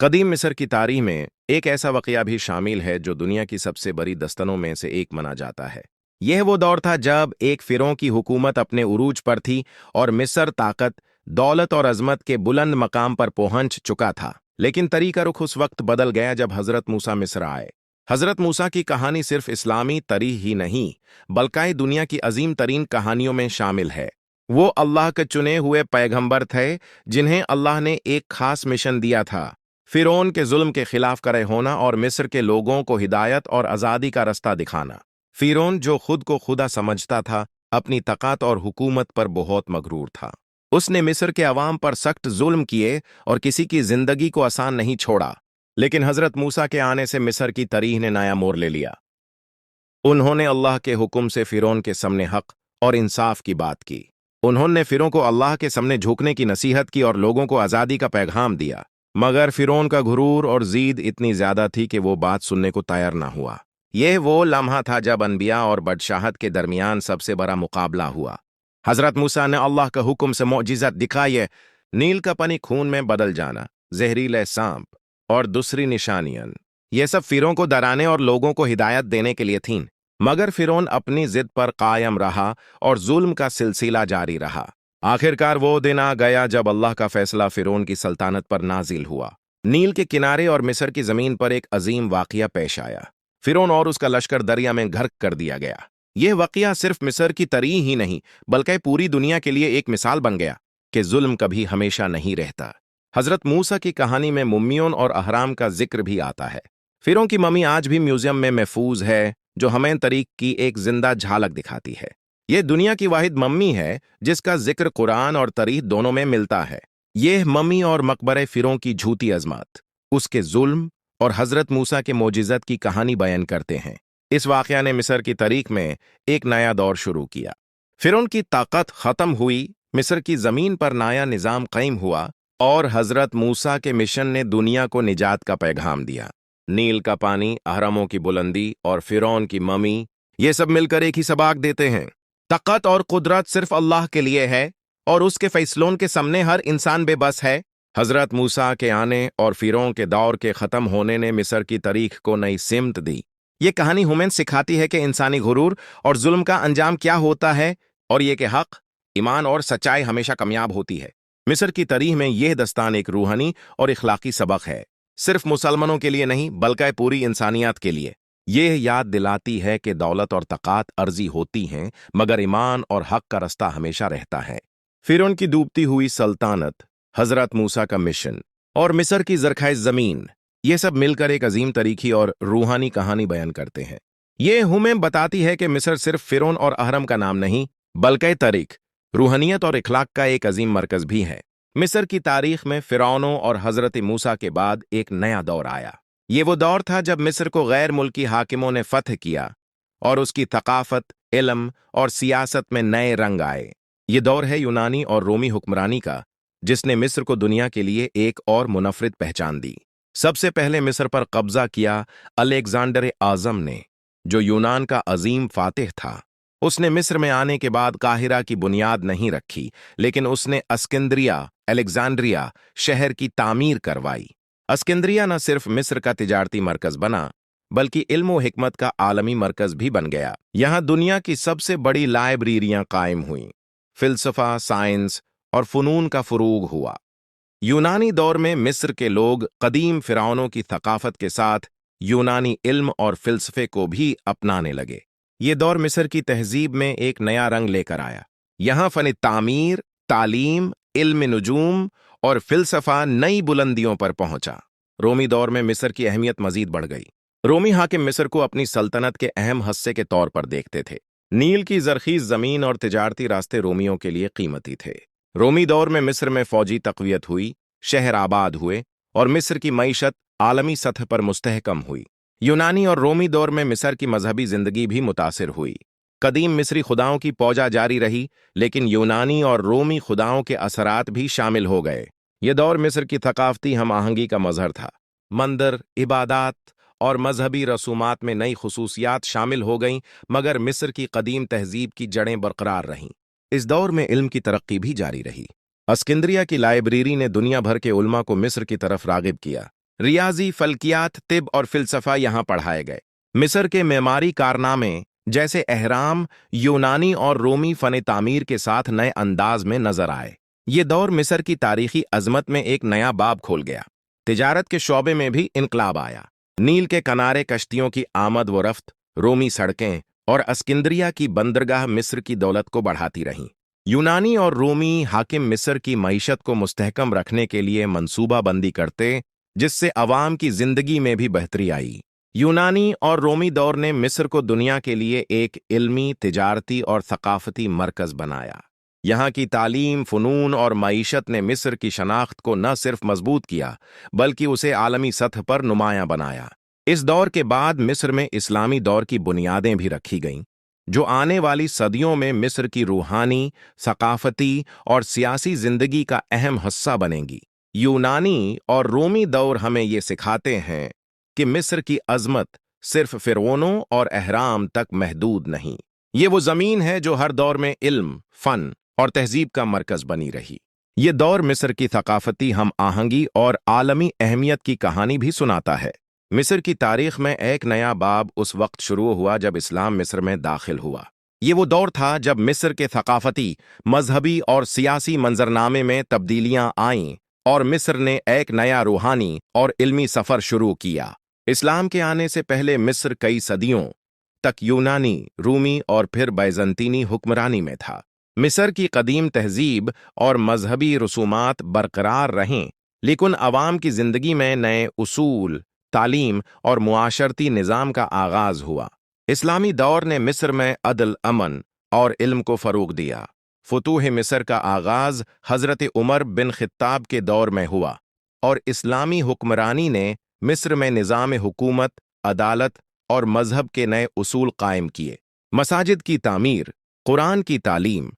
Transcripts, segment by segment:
कदीम मिस्र की तारीख में एक ऐसा वाक़या भी शामिल है जो दुनिया की सबसे बड़ी दस्तनों में से एक माना जाता है। यह वो दौर था जब एक फ़िरौन की हुकूमत अपने उरूज पर थी और मिस्र ताकत, दौलत और अज़मत के बुलंद मकाम पर पहुंच चुका था। लेकिन तरीका रुख उस वक्त बदल गया जब हज़रत मूसा मिस्र आए। हज़रत मूसा की कहानी सिर्फ इस्लामी तारीख ही नहीं, बल्कि दुनिया की अजीम तरीन कहानियों में शामिल है। वो अल्लाह के चुने हुए पैगंबर थे जिन्हें अल्लाह ने एक खास मिशन दिया था, फ़िरौन के जुल्म के खिलाफ खड़े होना और मिस्र के लोगों को हिदायत और आज़ादी का रास्ता दिखाना। फ़िरौन जो खुद को खुदा समझता था, अपनी ताकत और हुकूमत पर बहुत मगरूर था। उसने मिस्र के अवाम पर सख्त जुल्म किए और किसी की जिंदगी को आसान नहीं छोड़ा। लेकिन हज़रत मूसा के आने से मिस्र की तारीख ने नया मोड़ ले लिया। उन्होंने अल्लाह के हुक्म से फ़िरौन के सामने हक और इंसाफ की बात की। उन्होंने फ़िरौन को अल्लाह के सामने झुकने की नसीहत की और लोगों को आज़ादी का पैगाम दिया। मगर फ़िरौन का गुरूर और ज़ीद इतनी ज़्यादा थी कि वो बात सुनने को तैयार ना हुआ। यह वो लम्हा था जब अनबिया और बदशाहत के दरमियान सबसे बड़ा मुकाबला हुआ। हज़रत मूसा ने अल्लाह का हुक्म से मोजिज़त दिखाई, नील का पानी खून में बदल जाना, जहरीले सांप और दूसरी निशानियां। ये सब फ़िरौन को डराने और लोगों को हिदायत देने के लिए थीं। मगर फ़िरौन अपनी ज़िद पर कायम रहा और जुल्म का सिलसिला जारी रहा। आखिरकार वो दिन आ गया जब अल्लाह का फैसला फ़िरौन की सल्तनत पर नाजिल हुआ। नील के किनारे और मिस्र की ज़मीन पर एक अजीम वाक़या पेश आया। फ़िरौन और उसका लश्कर दरिया में गर्क कर दिया गया। यह वाक़या सिर्फ मिस्र की तारीख ही नहीं, बल्कि पूरी दुनिया के लिए एक मिसाल बन गया कि जुल्म कभी हमेशा नहीं रहता। हज़रत मूसा की कहानी में मुम्मियों और अहराम का जिक्र भी आता है। फ़िरौन की मम्मी आज भी म्यूजियम में महफूज है, जो हमें तारीख की एक जिंदा झलक दिखाती है। यह दुनिया की वाहिद मम्मी है जिसका जिक्र कुरान और तारीख दोनों में मिलता है। यह मम्मी और मकबरे फ़िरौन की झूठी अजमत, उसके जुल्म और हज़रत मूसा के मोजिज़त की कहानी बयान करते हैं। इस वाक़या ने मिस्र की तारीख में एक नया दौर शुरू किया। फ़िरौन की ताकत ख़त्म हुई, मिस्र की ज़मीन पर नया निज़ाम कायम हुआ और हज़रत मूसा के मिशन ने दुनिया को निजात का पैगाम दिया। नील का पानी, अहरमों की बुलंदी और फ़िरौन की मम्मी, ये सब मिलकर एक ही सबक देते हैं। ताकत और कुदरत सिर्फ अल्लाह के लिए है और उसके फैसलों के सामने हर इंसान बेबस है। हज़रत मूसा के आने और फ़िरौन के दौर के ख़त्म होने ने मिस्र की तारीख को नई सिमत दी। ये कहानी हमें सिखाती है कि इंसानी गुरूर और जुल्म का अंजाम क्या होता है और ये कि हक, ईमान और सच्चाई हमेशा कामयाब होती है। मिस्र की तारीख में यह दस्तान एक रूहानी और इखलाकी सबक है, सिर्फ मुसलमानों के लिए नहीं बल्कि पूरी इंसानियत के लिए। यह याद दिलाती है कि दौलत और ताकत अर्जी होती हैं, मगर ईमान और हक का रास्ता हमेशा रहता है। फ़िरौन की डूबती हुई सल्तनत, हज़रत मूसा का मिशन और मिस्र की ज़रख़ाइज़ ज़मीन, ये सब मिलकर एक अजीम तारीखी और रूहानी कहानी बयान करते हैं। ये हमें बताती है कि मिस्र सिर्फ फ़िरौन और अहरम का नाम नहीं, बल्कि तारीख, रूहानियत और इखलाक का एक अजीम मरकज़ भी है। मिस्र की तारीख में फ़िरौनों और हज़रत मूसा के बाद एक नया दौर आया। ये वो दौर था जब मिस्र को गैर मुल्की हाकिमों ने फ़तह किया और उसकी थकाफ़त, इल्म और सियासत में नए रंग आए। ये दौर है यूनानी और रोमी हुक्मरानी का, जिसने मिस्र को दुनिया के लिए एक और मुनफ़रिद पहचान दी। सबसे पहले मिस्र पर कब्जा किया अलेक्जेंडर आज़म ने, जो यूनान का अजीम फातिह था। उसने मिस्र में आने के बाद काहिरा की बुनियाद नहीं रखी, लेकिन उसने अस्कंद्रिया, अलेक्जेंड्रिया शहर की तामीर करवाई। अस्कंद्रिया न सिर्फ मिस्र का तिजारती मरकज़ बना, बल्कि इल्म व हिकमत का आलमी मरकज़ भी बन गया। यहाँ दुनिया की सबसे बड़ी लाइब्रेरियाँ कायम हुईं, फ़िलसफ़ा, साइंस और फ़नून का फ़ुरूग हुआ। यूनानी दौर में मिस्र के लोग कदीम फ़िरौनों की थकाफ़त के साथ यूनानी इल्म और फ़िलसफ़े को भी अपनाने लगे। ये दौर मिस्र की तहज़ीब में एक नया रंग लेकर आया। यहाँ फ़न तामीर, तालीम, इल्म नुजूम और फ़िलसफ़ा नई बुलंदियों पर पहुँचा। रोमी दौर में मिस्र की अहमियत मज़ीद बढ़ गई। रोमी हाकिम मिस्र को अपनी सल्तनत के अहम हिस्से के तौर पर देखते थे। नील की ज़रख़ीज़ ज़मीन और तिजारती रास्ते रोमियों के लिए कीमती थे। रोमी दौर में मिस्र में फ़ौजी तक़वियत हुई, शहर आबाद हुए और मिस्र की मईशत आलमी सतह पर मुस्तहकम हुई। यूनानी और रोमी दौर में मिस्र की मजहबी ज़िंदगी भी मुतासिर हुई। कदीम मिस्री खुदाओं की पूजा जारी रही, लेकिन यूनानी और रोमी खुदाओं के असरात भी शामिल हो गए। ये दौर मिस्र की थकाफ़ती हम आहंगी का मज़हर था। मंदिर, इबादात और मजहबी रसूमात में नई खुसूसियात शामिल हो गईं, मगर मिस्र की कदीम तहज़ीब की जड़ें बरकरार रहीं। इस दौर में इल्म की तरक्की भी जारी रही। अस्कंद्रिया की लाइब्रेरी ने दुनिया भर के उलमा को मिस्र की तरफ रागिब किया। रियाजी, फल्कियात, तिब और फिलसफा यहाँ पढ़ाए गए। मिस्र के मेमारी कारनामे जैसे एहराम यूनानी और रोमी फन तामीर के साथ नए अंदाज में नजर आए। ये दौर मिस्र की तारीखी अजमत में एक नया बाब खोल गया। तिजारत के शौबे में भी इनकलाब आया। नील के किनारे कश्तियों की आमद व रफ्त, रोमी सड़कें और अस्किंद्रिया की बंदरगाह मिस्र की दौलत को बढ़ाती रहीं। यूनानी और रोमी हाकिम मिस्र की मईशत को मुस्तहकम रखने के लिए मंसूबाबंदी करते, जिससे अवाम की जिंदगी में भी बेहतरी आई। यूनानी और रोमी दौर ने मिस्र को दुनिया के लिए एक इल्मी, तिजारती और सकाफती मरकज बनाया। यहाँ की तालीम, फ़नून और मईशत ने मिस्र की शनाख्त को न सिर्फ मजबूत किया, बल्कि उसे आलमी सतह पर नुमायां बनाया। इस दौर के बाद मिस्र में इस्लामी दौर की बुनियादें भी रखी गईं, जो आने वाली सदियों में मिस्र की रूहानी, सकाफती और सियासी जिंदगी का अहम हिस्सा बनेंगी। यूनानी और रोमी दौर हमें ये सिखाते हैं कि मिस्र की अजमत सिर्फ फिरौनों और अहराम तक महदूद नहीं, ये वो जमीन है जो हर दौर में इल्म, फन और तहजीब का मरकज बनी रही। ये दौर मिस्र की थकाफती हम आहंगी और आलमी अहमियत की कहानी भी सुनाता है। मिस्र की तारीख में एक नया बाब उस वक्त शुरू हुआ जब इस्लाम मिस्र में दाखिल हुआ। ये वो दौर था जब मिस्र के थकाफती, मजहबी और सियासी मंजरनामे में तब्दीलियां आईं और मिस्र ने एक नया रूहानी और इल्मी सफर शुरू किया। इस्लाम के आने से पहले मिस्र कई सदियों तक यूनानी, रूमी और फिर बैजंतीनी हुक्मरानी में था। मिस्र की कदीम तहजीब और मजहबी रसूमात बरकरार रहें, लेकिन अवाम की जिंदगी में नए उसूल, तालीम और मुआशरती निज़ाम का आगाज हुआ। इस्लामी दौर ने मिस्र में अदल, अमन और इल्म को फ़रोग़ दिया। फुतूह मिस्र का आगाज हज़रत उमर बिन ख़ित्ताब के दौर में हुआ और इस्लामी हुक्मरानी ने मिस्र में निज़ाम हुकूमत, अदालत और मजहब के नए उसूल कायम किए। मसाजिद की तामीर, कुरान की तालीम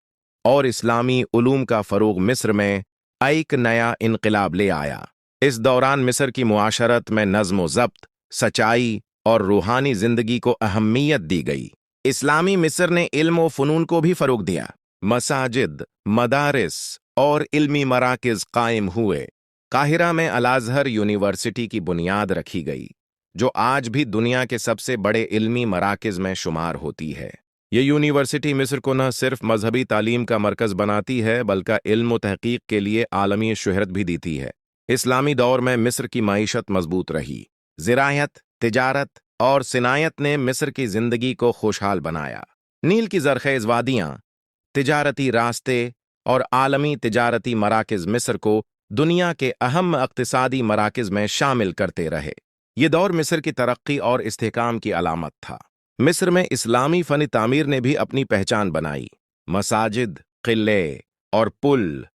और इस्लामी उलूम का फ़रोग़ मिस्र में एक नया इनक़िलाब ले आया। इस दौरान मिस्र की मुआशरत में नज़्म व ज़ब्त, सच्चाई और रूहानी ज़िंदगी को अहमियत दी गई। इस्लामी मिस्र ने इल्म व फ़नून को भी फ़रोग़ दिया। मसाजिद, मदारिस और इल्मी मराकिज़ कायम हुए। काहिरा में अल-अज़हर यूनिवर्सिटी की बुनियाद रखी गई, जो आज भी दुनिया के सबसे बड़े इल्मी मराकिज़ में शुमार होती है। ये यूनिवर्सिटी मिस्र को न सिर्फ मजहबी तालीम का मरकज़ बनाती है, बल्कि इल्म व तहक़ीक़ के लिए आलमी शोहरत भी देती है। इस्लामी दौर में मिस्र की मईशत मजबूत रही। ज़राअत, तिजारत और सिनायत ने मिस्र की ज़िंदगी को खुशहाल बनाया। नील की ज़रख़ेज़ वादियाँ, तिजारती रास्ते और आलमी तिजारती मराकिज़ मिस्र को दुनिया के अहम इक़्तिसादी मराकिज़ में शामिल करते रहे। ये दौर मिस्र की तरक्की और इस्तेहकाम की अलामत था। मिस्र में इस्लामी फ़न तामीर ने भी अपनी पहचान बनाई। मसाजिद, क़िले और पुल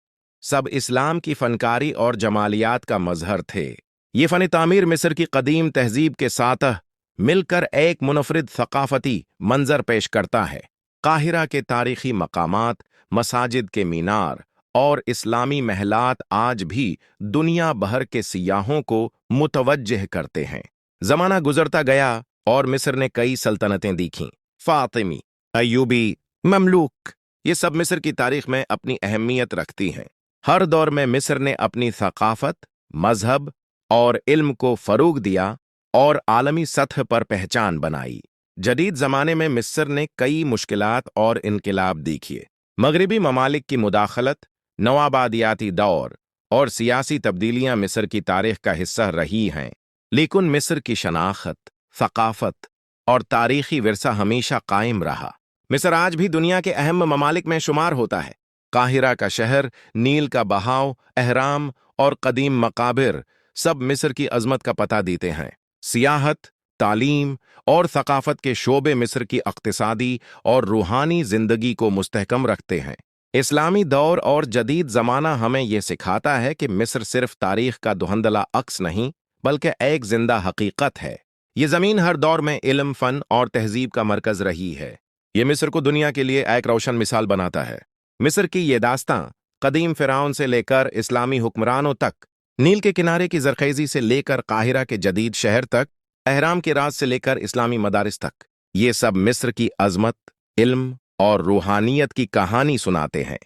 सब इस्लाम की फ़नकारी और जमालियात का मज़हर थे। ये फ़न तामीर मिस्र की कदीम तहजीब के साथ मिलकर एक मुनफ़रिद सक़ाफ़ती मंज़र पेश करता है। काहिरा के तारीख़ी मकामात, मसाजिद के मीनार और इस्लामी महलात आज भी दुनिया भर के सियाहों को मुतवज्जिह करते हैं। ज़माना गुज़रता गया और मिस्र ने कई सल्तनतें दीखीं। फ़ातिमी, अय्यूबी, ममलूक, ये सब मिस्र की तारीख़ में अपनी अहमियत रखती हैं। हर दौर में मिस्र ने अपनी सक़ाफ़त, मजहब और इल्म को फ़रोग़ दिया और आलमी सतह पर पहचान बनाई। जदीद ज़माने में मिस्र ने कई मुश्किलात और इनक़िलाब देखिए। मगरबी ममालिक की मुदाखलत, नवाबादियाती दौर और सियासी तब्दीलियां मिस्र की तारीख़ का हिस्सा रही हैं, लेकिन मिस्र की शनाख्त, सक़ाफ़त और तारीख़ी विरसा हमेशा कायम रहा। मिस्र आज भी दुनिया के अहम ममालिक में शुमार होता है। काहिरा का शहर, नील का बहाव, अहराम और कदीम मकाबिर सब मिस्र की अज़मत का पता देते हैं। सियाहत, तालीम और सक़ाफ़त के शोबे मिस्र की इक़्तिसादी और रूहानी ज़िंदगी को मुस्तहकम रखते हैं। इस्लामी दौर और जदीद ज़माना हमें यह सिखाता है कि मिस्र सिर्फ तारीख़ का धुंधला अक्स नहीं, बल्कि एक ज़िंदा हकीकत है। ये ज़मीन हर दौर में इल्म, फ़न और तहजीब का मरकज़ रही है। ये मिस्र को दुनिया के लिए एक रोशन मिसाल बनाता है। मिस्र की ये दास्तां कदीम फ़िरौन से लेकर इस्लामी हुक्मरानों तक, नील के किनारे की ज़रख़ेज़ी से लेकर काहिरा के जदीद शहर तक, अहराम के राज से लेकर इस्लामी मदारिस तक, ये सब मिस्र की अज़मत, इल्म और रूहानियत की कहानी सुनाते हैं।